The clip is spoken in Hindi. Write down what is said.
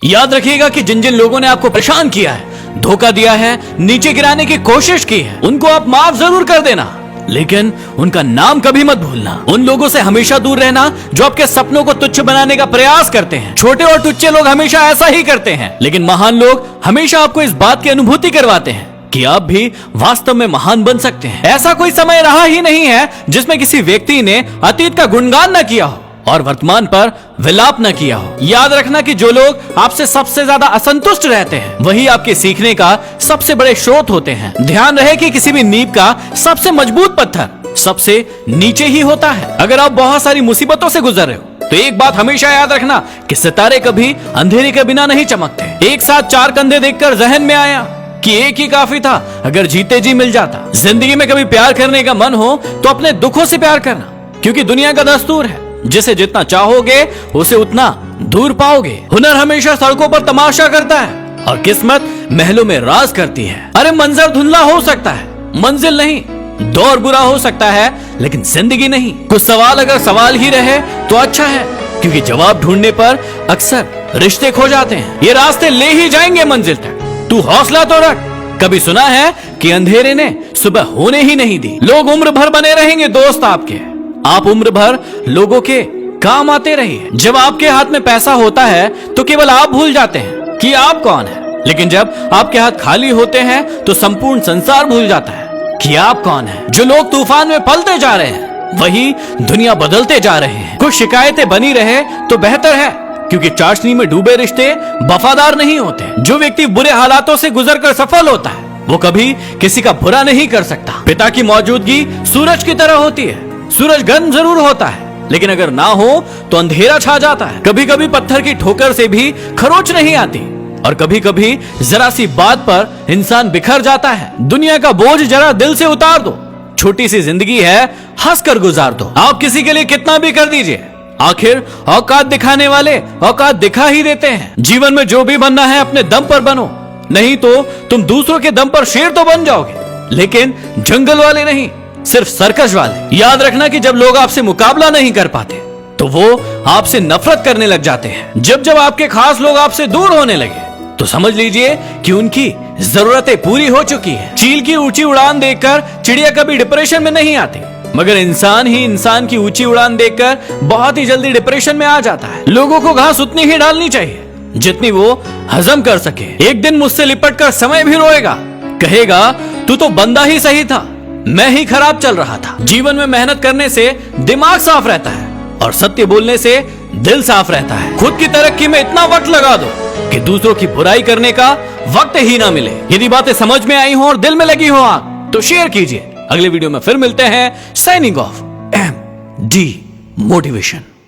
याद रखिएगा कि जिन जिन लोगों ने आपको परेशान किया है, धोखा दिया है, नीचे गिराने की कोशिश की है, उनको आप माफ जरूर कर देना, लेकिन उनका नाम कभी मत भूलना। उन लोगों से हमेशा दूर रहना जो आपके सपनों को तुच्छ बनाने का प्रयास करते हैं। छोटे और टुच्चे लोग हमेशा ऐसा ही करते हैं, लेकिन महान लोग हमेशा आपको इस बात की अनुभूति करवाते हैं कि आप भी वास्तव में महान बन सकते हैं। ऐसा कोई समय रहा ही नहीं है जिसमें किसी व्यक्ति ने अतीत का गुणगान न किया हो और वर्तमान पर विलाप न किया हो। याद रखना कि जो लोग आपसे सबसे ज्यादा असंतुष्ट रहते हैं, वही आपके सीखने का सबसे बड़े स्रोत होते हैं। ध्यान रहे कि किसी भी नींव का सबसे मजबूत पत्थर सबसे नीचे ही होता है। अगर आप बहुत सारी मुसीबतों से गुजर रहे हो तो एक बात हमेशा याद रखना कि सितारे कभी अंधेरे के बिना नहीं चमकते। एक साथ चार कंधे देखकर जहन में आया कि एक ही काफी था अगर जीते जी मिल जाता। जिंदगी में कभी प्यार करने का मन हो तो अपने दुखों से प्यार करना, क्योंकि दुनिया का दस्तूर है जिसे जितना चाहोगे उसे उतना दूर पाओगे। हुनर हमेशा सड़कों पर तमाशा करता है और किस्मत महलों में राज करती है। अरे मंजर धुंधला हो सकता है, मंजिल नहीं। दौर बुरा हो सकता है, लेकिन जिंदगी नहीं। कुछ सवाल अगर सवाल ही रहे तो अच्छा है, क्योंकि जवाब ढूंढने पर अक्सर रिश्ते खो जाते हैं। ये रास्ते ले ही जाएंगे मंजिल तक, तू हौसला तो रख। कभी सुना है कि अंधेरे ने सुबह होने ही नहीं दी। लोग उम्र भर बने रहेंगे दोस्त आपके, आप उम्र भर लोगों के काम आते रहिए। जब आपके हाथ में पैसा होता है तो केवल आप भूल जाते हैं कि आप कौन है, लेकिन जब आपके हाथ खाली होते हैं तो संपूर्ण संसार भूल जाता है कि आप कौन है। जो लोग तूफान में पलते जा रहे हैं वही दुनिया बदलते जा रहे हैं। कुछ शिकायतें बनी रहे तो बेहतर है, क्योंकि चाशनी में डूबे रिश्ते वफादार नहीं होते। जो व्यक्ति बुरे हालातों से गुजरकर सफल होता है वो कभी किसी का बुरा नहीं कर सकता। पिता की मौजूदगी सूरज की तरह होती है। सूरज गर्म जरूर होता है, लेकिन अगर ना हो तो अंधेरा छा जाता है। कभी कभी पत्थर की ठोकर से भी खरोच नहीं आती, और कभी कभी जरा सी बात पर इंसान बिखर जाता है। दुनिया का बोझ जरा दिल से उतार दो। छोटी सी जिंदगी है, हंसकर गुजार दो। आप किसी के लिए कितना भी कर दीजिए, आखिर औकात दिखाने वाले औकात दिखा ही देते हैं। जीवन में जो भी बनना है अपने दम पर बनो, नहीं तो तुम दूसरों के दम पर शेर तो बन जाओगे, लेकिन जंगल वाले नहीं, सिर्फ सर्कस वाले। याद रखना कि जब लोग आपसे मुकाबला नहीं कर पाते तो वो आपसे नफरत करने लग जाते हैं। जब जब आपके खास लोग आपसे दूर होने लगे तो समझ लीजिए कि उनकी जरूरतें पूरी हो चुकी है। चील की ऊंची उड़ान देखकर चिड़िया कभी डिप्रेशन में नहीं आती, मगर इंसान ही इंसान की ऊंची उड़ान देखकर बहुत ही जल्दी डिप्रेशन में आ जाता है। लोगों को घास उतनी ही डालनी चाहिए जितनी वो हजम कर सके। एक दिन मुझसे लिपट कर समय भी रोएगा, कहेगा तू तो बंदा ही सही था, मैं ही खराब चल रहा था। जीवन में मेहनत करने से दिमाग साफ रहता है और सत्य बोलने से दिल साफ रहता है। खुद की तरक्की में इतना वक्त लगा दो कि दूसरों की बुराई करने का वक्त ही ना मिले। यदि बातें समझ में आई हो और दिल में लगी हो आग, तो शेयर कीजिए। अगले वीडियो में फिर मिलते हैं। Signing off, MD motivation.